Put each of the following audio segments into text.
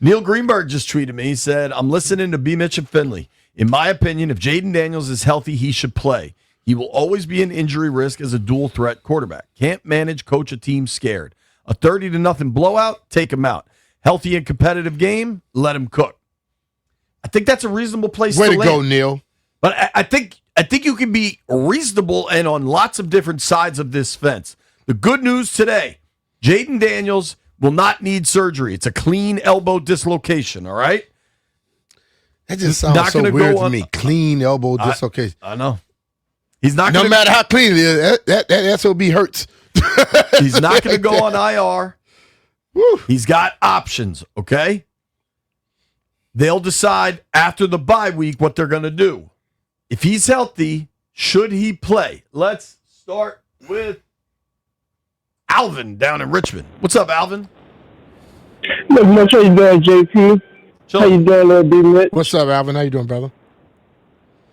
Neil Greenberg just tweeted me. He said, I'm listening to BMitch and Finlay. In my opinion, if Jayden Daniels is healthy, he should play. He will always be an injury risk as a dual threat quarterback. Can't manage, coach a team scared. A 30-0 blowout, take him out. Healthy and competitive game, let him cook. I think that's a reasonable place to land. Way to go, Neil. But I think you can be reasonable and on lots of different sides of this fence. The good news today, Jayden Daniels will not need surgery. It's a clean elbow dislocation, all right? That just sounds so weird to me. Clean elbow dislocation. I know. He's not going no matter how clean it is, that SOB hurts. He's not going to go on IR. Woo. He's got options, okay? They'll decide after the bye week what they're going to do. If he's healthy, should he play? Let's start with Alvin down in Richmond. What's up, Alvin? Look, how you doing, JP? Sure. How you doing, little B-Mitch? What's up, Alvin? How you doing, brother?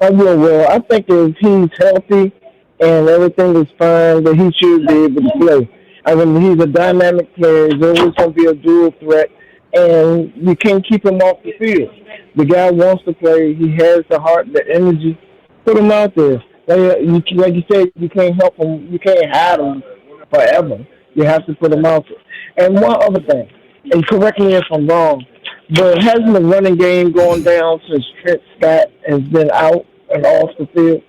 I'm doing well. I think if he's healthy and everything is fine, that he should be able to play. I mean, he's a dynamic player. He's always going to be a dual threat, and you can't keep him off the field. The guy wants to play. He has the heart, the energy. Put him out there. Like you said, you can't help him. You can't hide him forever. You have to put him out there. And one other thing, and correct me if I'm wrong, but hasn't the running game gone down since Trent Scott has been out and off the field?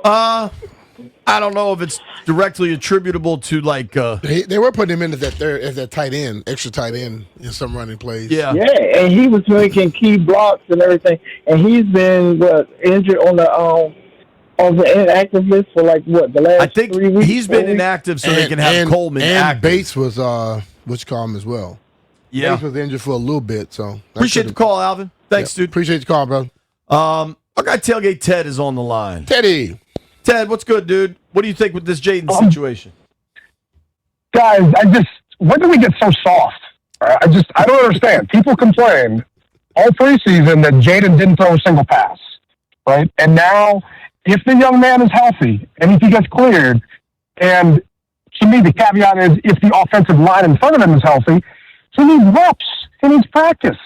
I don't know if it's directly attributable to like. They were putting him in as that tight end, extra tight end in some running plays. Yeah, and he was making key blocks and everything, and he's been injured on the inactive list for the last 3 weeks. He's been inactive, so they can have Coleman active. Bates was as well. Yeah, Bates was injured for a little bit, so appreciate the call, Alvin. Thanks, dude. Appreciate the call, bro. Our guy Tailgate Ted is on the line. Ted, what's good, dude? What do you think with this Jayden situation? Guys, when do we get so soft? I don't understand. People complained all preseason that Jaden didn't throw a single pass, right? And now, if the young man is healthy and if he gets cleared, and to me the caveat is if the offensive line in front of him is healthy, he needs reps. He needs practice.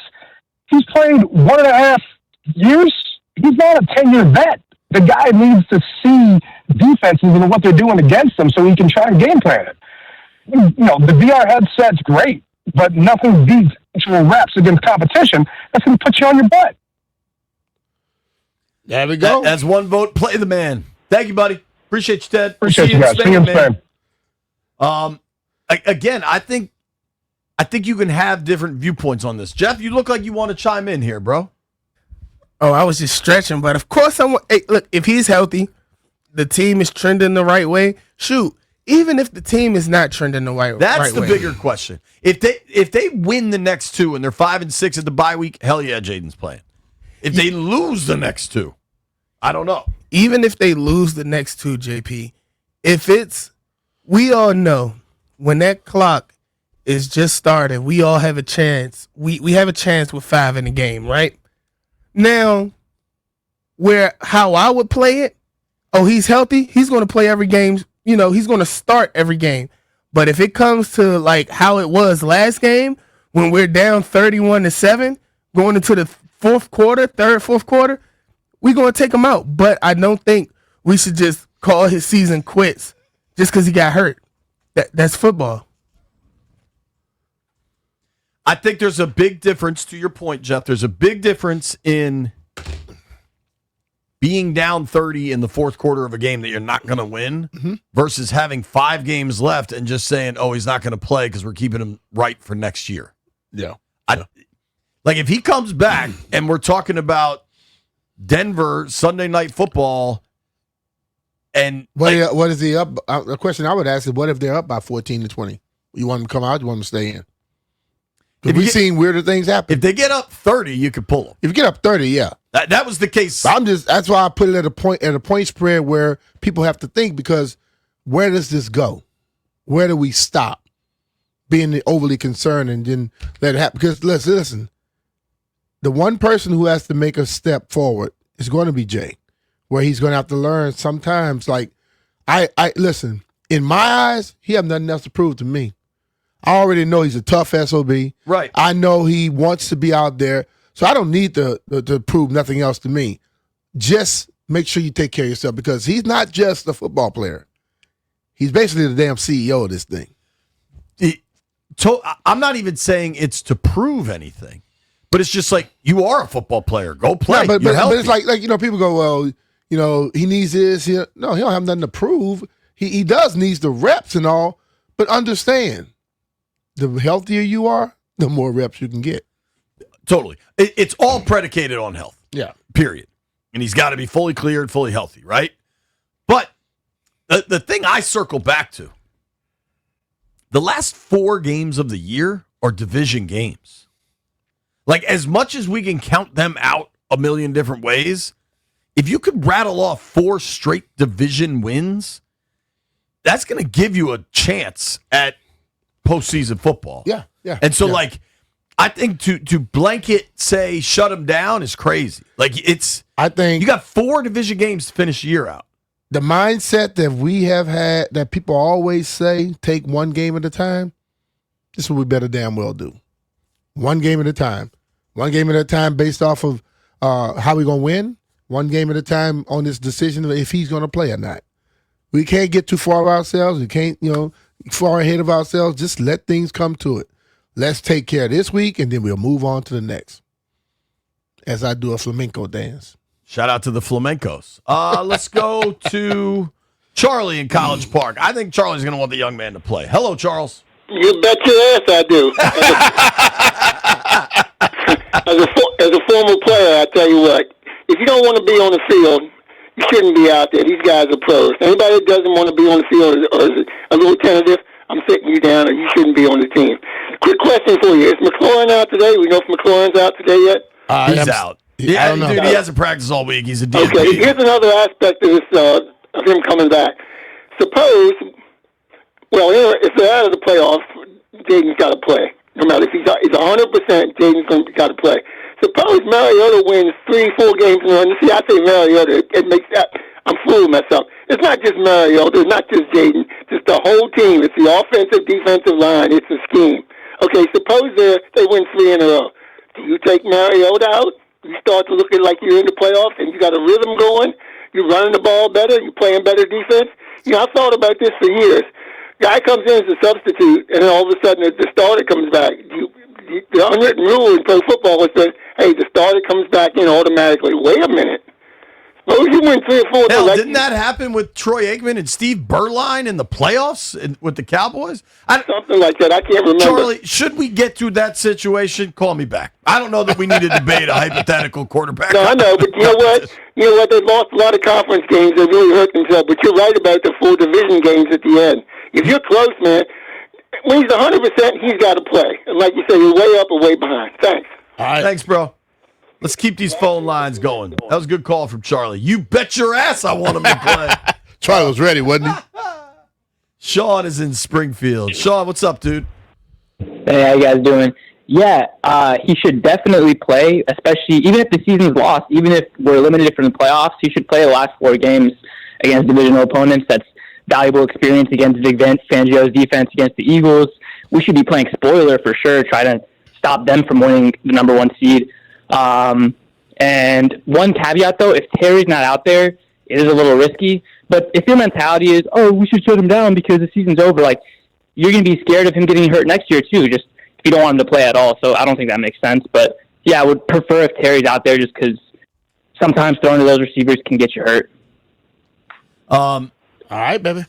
He's played 1.5 years. He's not a 10-year vet. The guy needs to see defenses and what they're doing against them so he can try and game plan it. The VR headset's great, but nothing beats actual reps against competition. That's going to put you on your butt. There we go. That's one vote. Play the man. Thank you, buddy. Appreciate you, Ted. Appreciate you guys. See you in Spain. Again, I think you can have different viewpoints on this. Jeff, you look like you want to chime in here, bro. Oh, I was just stretching, but of course look, if he's healthy, the team is trending the right way. Shoot, even if the team is not trending the right way. That's the bigger question. If they win the next two and they're 5-6 at the bye week, hell yeah, Jaden's playing. If they lose the next two, I don't know. Even if they lose the next two, JP, we all know when that clock is just started, we all have a chance. We have a chance with 5 in the game, right? Now, how I would play it, he's healthy, he's going to play every game, he's going to start every game. But if it comes to like how it was last game, when we're down 31-7, going into the fourth quarter, we're going to take him out. But I don't think we should just call his season quits just because he got hurt. That's football. I think there's a big difference, to your point, Jeff. There's a big difference in being down 30 in the fourth quarter of a game that you're not going to win versus having 5 games left and just saying, he's not going to play because we're keeping him right for next year. Yeah. Like if he comes back and we're talking about Denver Sunday Night Football and what is he up? The question I would ask is, what if they're up by 14-20? You want him to come out? You want him to stay in? We've seen weirder things happen. If they get up 30, you could pull them. If you get up 30, yeah. That was the case. That's why I put it at a point spread where people have to think, because where does this go? Where do we stop being overly concerned and then let it happen? Because listen, the one person who has to make a step forward is going to be Jay, where he's going to have to learn sometimes. Like I listen, in my eyes, he has nothing else to prove to me. I already know he's a tough SOB. Right. I know he wants to be out there. So I don't need to prove nothing else to me. Just make sure you take care of yourself because he's not just a football player. He's basically the damn CEO of this thing. I'm not even saying it's to prove anything, but it's just like you are a football player. Go play. Yeah, but You're it's like people go, well, he needs this. No, he don't have nothing to prove. He does needs the reps and all, but understand, the healthier you are, the more reps you can get. Totally. It's all predicated on health. Yeah. Period. And he's got to be fully cleared, fully healthy, right? But the thing I circle back to, the last 4 games of the year are division games. Like, as much as we can count them out a million different ways, if you could rattle off 4 straight division wins, that's going to give you a chance at postseason football. Yeah, yeah. And so, yeah. I think to blanket say shut him down is crazy. I think you got 4 division games to finish the year out. The mindset that we have had, that people always say, take one game at a time, this is what we better damn well do. One game at a time. One game at a time based off of how we're going to win. One game at a time on this decision of if he's going to play or not. We can't get too far of ourselves. We can't, far ahead of ourselves. Just let things come to it. Let's take care of this week, and then we'll move on to the next. As I do a flamenco dance. Shout out to the flamencos. Let's go to Charlie in College Park. I think Charlie's going to want the young man to play. Hello, Charles. You bet your ass I do. As a former player, I tell you what, if you don't want to be on the field, you shouldn't be out there. These guys are pros. Anybody that doesn't want to be on the field or is a little tentative, I'm sitting you down, or you shouldn't be on the team. Quick question for you: is McLaurin out today? We know if McLaurin's out today yet. He's out. I don't know. Dude, he hasn't practiced all week. He's a DP. Okay, here's another aspect of this of him coming back. Suppose, if they're out of the playoffs, Jaden's got to play. No matter if he's 100%, Jaden's got to play. Suppose Mariota wins 3-4 games in a row. You see, I say Mariota, it makes that. I'm fooling myself. It's not just Mariota. It's not just Jaden. It's the whole team. It's the offensive, defensive line. It's a scheme. Okay, suppose they win 3 in a row. Do you take Mariota out? You start to look at like you're in the playoffs and you got a rhythm going. You're running the ball better. You're playing better defense. I've thought about this for years. Guy comes in as a substitute, and then all of a sudden the starter comes back. The unwritten rule in pro football is that, hey, the starter comes back in automatically. Wait a minute. Suppose you win 3 or 4. Hell, didn't that happen with Troy Aikman and Steve Berline in the playoffs with the Cowboys? Something like that. I can't remember. Charlie, should we get to that situation? Call me back. I don't know that we need to debate a hypothetical quarterback. No, I know, but you know what? They've lost a lot of conference games. They really hurt themselves. But you're right about the 4 division games at the end. If you're close, man, when he's 100%, he's got to play. And like you say, you're way up or way behind. Thanks. All right. Thanks, bro. Let's keep these phone lines going. That was a good call from Charlie. You bet your ass I want him to play. Charlie was ready, wasn't he? Sean is in Springfield. Sean, what's up, dude? Hey, how you guys doing? Yeah, he should definitely play, especially even if the season's lost, even if we're eliminated from the playoffs, he should play the last 4 games against divisional opponents. That's valuable experience against Vic Fangio's defense against the Eagles. We should be playing spoiler for sure, try to stop them from winning the number 1 seed. And one caveat, though, if Terry's not out there, it is a little risky. But if your mentality is, we should shut him down because the season's over, you're going to be scared of him getting hurt next year, too, just if you don't want him to play at all. So I don't think that makes sense. But, yeah, I would prefer if Terry's out there just because sometimes throwing to those receivers can get you hurt. All right, baby.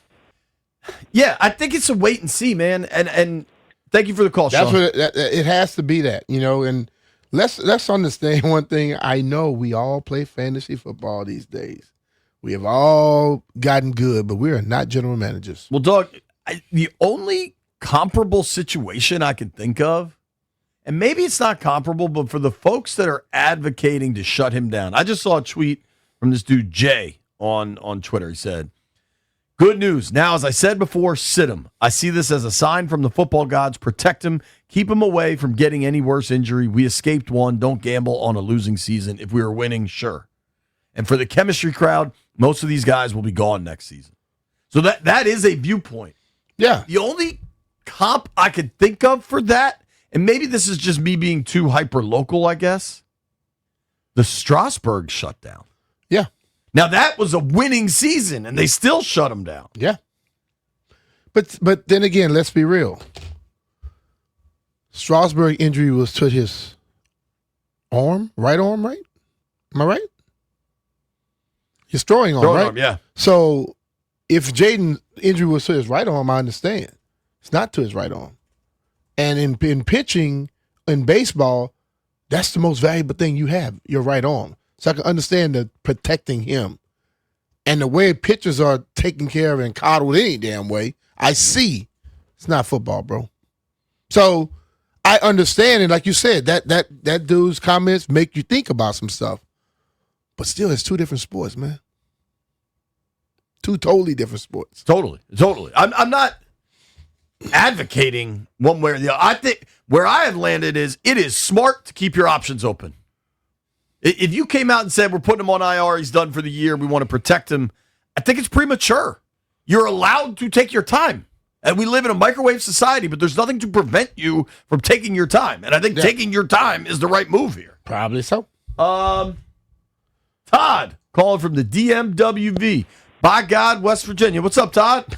Yeah, I think it's a wait and see, man. And thank you for the call, That's Sean. what it has to be that, and let's understand one thing. I know we all play fantasy football these days. We have all gotten good, but we are not general managers. Well, Doug, the only comparable situation I can think of, and maybe it's not comparable, but for the folks that are advocating to shut him down, I just saw a tweet from this dude, Jay, on Twitter. He said, "Good news. Now, as I said before, sit him. I see this as a sign from the football gods. Protect him. Keep him away from getting any worse injury. We escaped one. Don't gamble on a losing season. If we were winning, sure. And for the chemistry crowd, most of these guys will be gone next season." So that is a viewpoint. Yeah. The only comp I could think of for that, and maybe this is just me being too hyper-local, I guess, the Strasburg shutdown. Yeah. Now, that was a winning season, and they still shut them down. Yeah. But then again, let's be real. Strasburg injury was to his arm, right arm, right? Am I right? His throwing arm, right? Yeah. So if Jaden injury was to his right arm, I understand. It's not to his right arm. And in pitching, in baseball, that's the most valuable thing you have, your right arm. So I can understand the protecting him. And the way pitchers are taken care of and coddled any damn way, I see it's not football, bro. So I understand, and like you said, that dude's comments make you think about some stuff. But still, it's two different sports, man. Two totally different sports. Totally. I'm not advocating one way or the other. I think where I have landed is it is smart to keep your options open. If you came out and said, we're putting him on IR, he's done for the year, we want to protect him, I think it's premature. You're allowed to take your time. And we live in a microwave society, but there's nothing to prevent you from taking your time. And I think taking your time is the right move here. Probably so. Todd, calling from the DMWV. By God, West Virginia. What's up, Todd?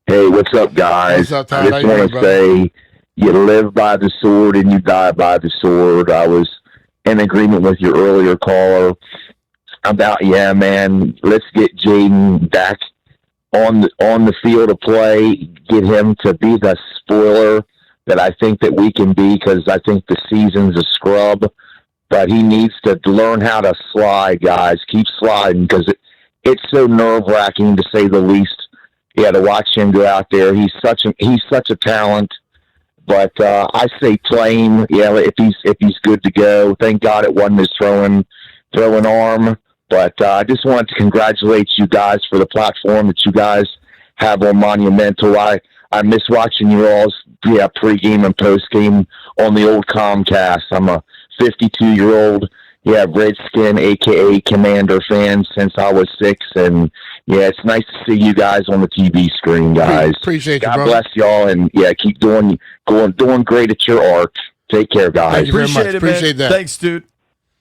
Hey, what's up, guys? What's up, Todd? I just want to say you live by the sword and you die by the sword. I was in agreement with your earlier caller about, yeah, man, let's get Jaden back on the field of play, get him to be the spoiler that I think that we can be, because I think the season's a scrub. But he needs to learn how to slide, guys. Keep sliding, because it's so nerve-wracking, to say the least. Yeah, to watch him go out there. He's such a talent. But I say play him. Yeah, if he's good to go. Thank God it wasn't his throwing arm. But I just wanted to congratulate you guys for the platform that you guys have on Monumental. I miss watching you all's pregame and postgame on the old Comcast. I'm a 52-year-old Redskin, a.k.a. Commander fan since I was 6. And, it's nice to see you guys on the TV screen, guys. Appreciate you, God brother. bless y'all, and, keep doing great at your art. Take care, guys. Thank you very much. Appreciate it, Appreciate man. that. Thanks, dude.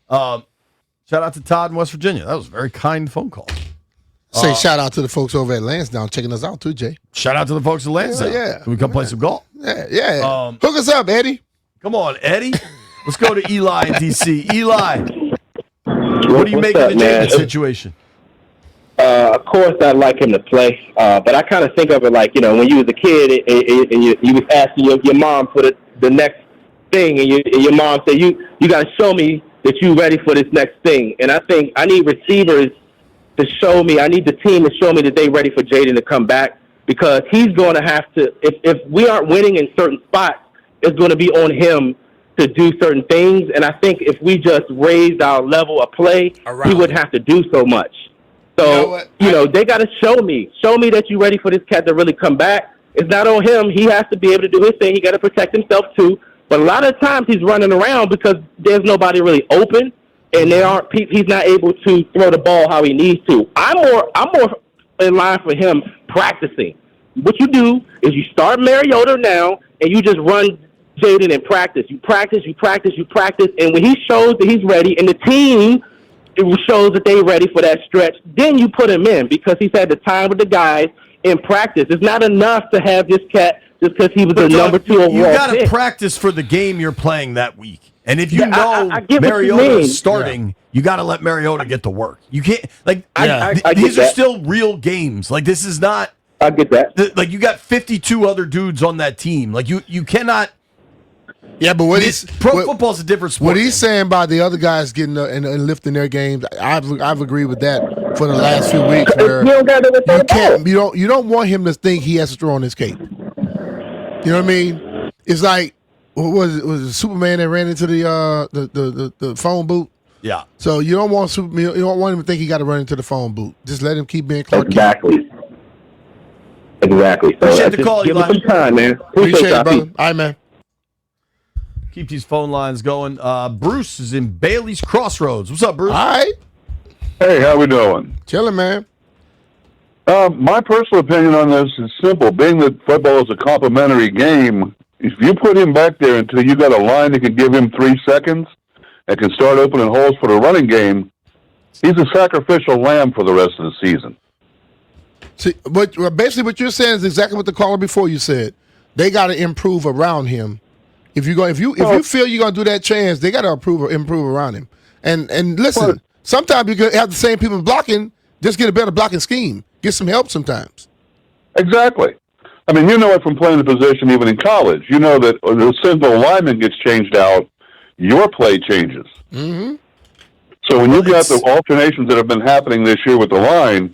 Shout out to Todd in West Virginia. That was a very kind phone call. Say shout out to the folks over at Lansdowne checking us out too, Jay. Shout out to the folks at Lansdowne. Yeah. Can we come play some golf? Yeah. Hook us up, Eddie. Come on, Eddie. Let's go to Eli in D.C. Eli, what do you make of the Jaden situation? Of course, I'd like him to play, but I kind of think of it like, when you was a kid and you was asking your mom for the next thing, and your mom said, you got to show me that you ready for this next thing. And I think I need receivers to show me, I need the team to show me that they ready for Jaden to come back, because he's going to have to, if we aren't winning in certain spots, it's going to be on him to do certain things. And I think if we just raised our level of play, he wouldn't have to do so much. So, they got to show me that you're ready for this cat to really come back. It's not on him. He has to be able to do his thing. He got to protect himself too. But a lot of times he's running around because there's nobody really open, and he's not able to throw the ball how he needs to. I'm more in line for him practicing. What you do is you start Mariota now, and you just run Jaden in practice. You practice, and when he shows that he's ready, and the team shows that they're ready for that stretch, then you put him in, because he's had the time with the guys in practice. It's not enough to have this cat just because he was the number 2 overall. You got to pick. practice for the game you're playing that week. And if you I get what you Mariota mean. is starting, you got to let Mariota get to work. You can't, I these get are that. still real games. Like, this is not, I get that. like, you got 52 other dudes on that team. Like, you cannot. Yeah, but Football's a different sport. What he's saying about the other guys getting and lifting their games, I've agreed with that for the last few weeks. Where you don't want him to think he has to throw on his cape. You know what I mean? It's like, what was it Superman that ran into the phone booth? Yeah. So you don't want him to think he got to run into the phone booth. Just let him keep being Clark Kent. Exactly. So Appreciate the call, give Eli. him some time, man. Appreciate y'all. it, brother. All right, man. Keep these phone lines going. Bruce is in Bailey's Crossroads. What's up, Bruce? All right. Hey, how we doing? Chilling, man. My personal opinion on this is simple. Being that football is a complementary game, if you put him back there until you got a line that can give him 3 seconds and can start opening holes for the running game, he's a sacrificial lamb for the rest of the season. See, but basically what you're saying is exactly what the caller before you said. They got to improve around him. If you feel you're gonna do that chance, they got to improve around him. And listen, sometimes you can have the same people blocking. Just get a better blocking scheme. Get some help sometimes. Exactly. I mean, you know it from playing the position even in college. You know that the simple alignment gets changed out, your play changes. Mm-hmm. So when you got the alternations that have been happening this year with the line,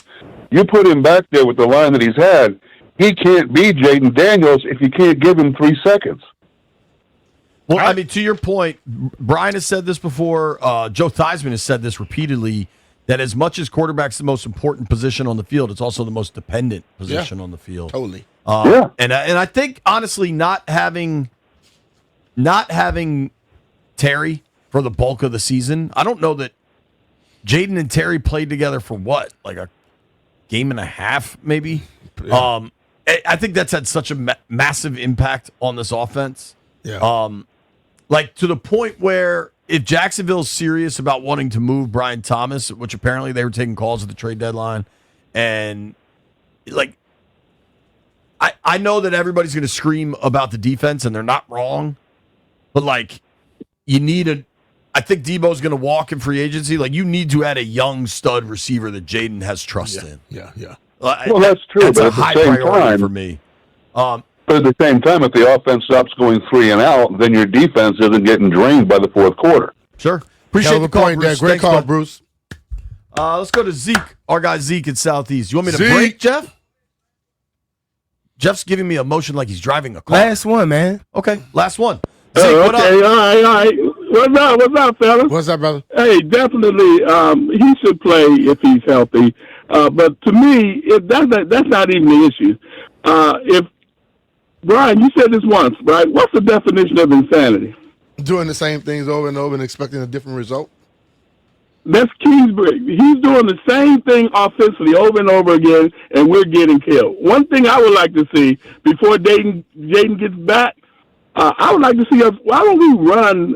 you put him back there with the line that he's had, he can't be Jayden Daniels if you can't give him 3 seconds. Well, I mean, to your point, Brian has said this before. Joe Theismann has said this repeatedly, that as much as quarterback's the most important position on the field, it's also the most dependent position on the field. Totally. And I think, honestly, not having Terry for the bulk of the season, I don't know that Jaden and Terry played together for what, like a game and a half, maybe? Yeah. I think that's had such a massive impact on this offense. Yeah. Like to the point where if Jacksonville's serious about wanting to move Brian Thomas, which apparently they were taking calls at the trade deadline, and like I know that everybody's going to scream about the defense, and they're not wrong, but like you need I think Debo's going to walk in free agency. Like you need to add a young stud receiver that Jaden has trust in. Yeah. Well, that's true. That's but a at high the same priority time, for me. But at the same time, if the offense stops going 3 and out, then your defense isn't getting drained by the fourth quarter. Sure. Appreciate the call, point Bruce. there. Great call, bud. Bruce. Let's go to Zeke, our guy Zeke in Southeast. You want me to Zeke. break, Jeff? Jeff's giving me a motion like he's driving a car. Last one, man. Okay, last one. Zeke, what up? All right. What's up, fellas? What's up, brother? Hey, definitely, he should play if he's healthy. But to me, that's not even the issue. If Brian, you said this once, right? What's the definition of insanity? Doing the same things over and over and expecting a different result. That's Kingsbury. He's doing the same thing offensively over and over again, and we're getting killed. One thing I would like to see before Jaden gets back, I would like to see us. Why don't we run,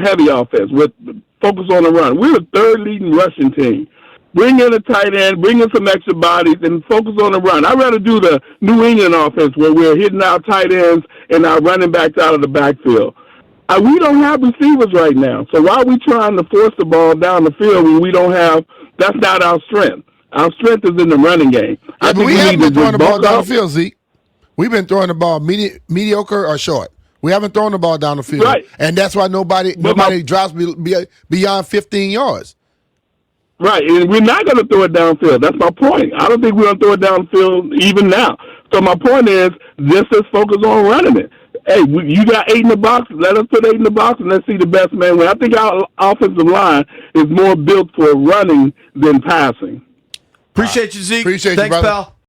heavy offense with focus on the run? We're the third leading rushing team. Bring in a tight end, bring in some extra bodies, and focus on the run. I'd rather do the New England offense where we're hitting our tight ends and our running backs out of the backfield. We don't have receivers right now, so why are we trying to force the ball down the field when we don't have – that's not our strength. Our strength is in the running game. Yeah, but we haven't been throwing the ball down the field, Zeke. We've been throwing the ball mediocre or short. We haven't thrown the ball down the field. Right. And that's why nobody drops beyond 15 yards. Right, and we're not going to throw it downfield. That's my point. I don't think we're going to throw it downfield even now. So my point is, just let's focus on running it. Hey, you got 8 in the box. Let us put 8 in the box, and let's see the best man win. I think our offensive line is more built for running than passing. Appreciate you, Zeke. Appreciate Thanks, you, brother. pal.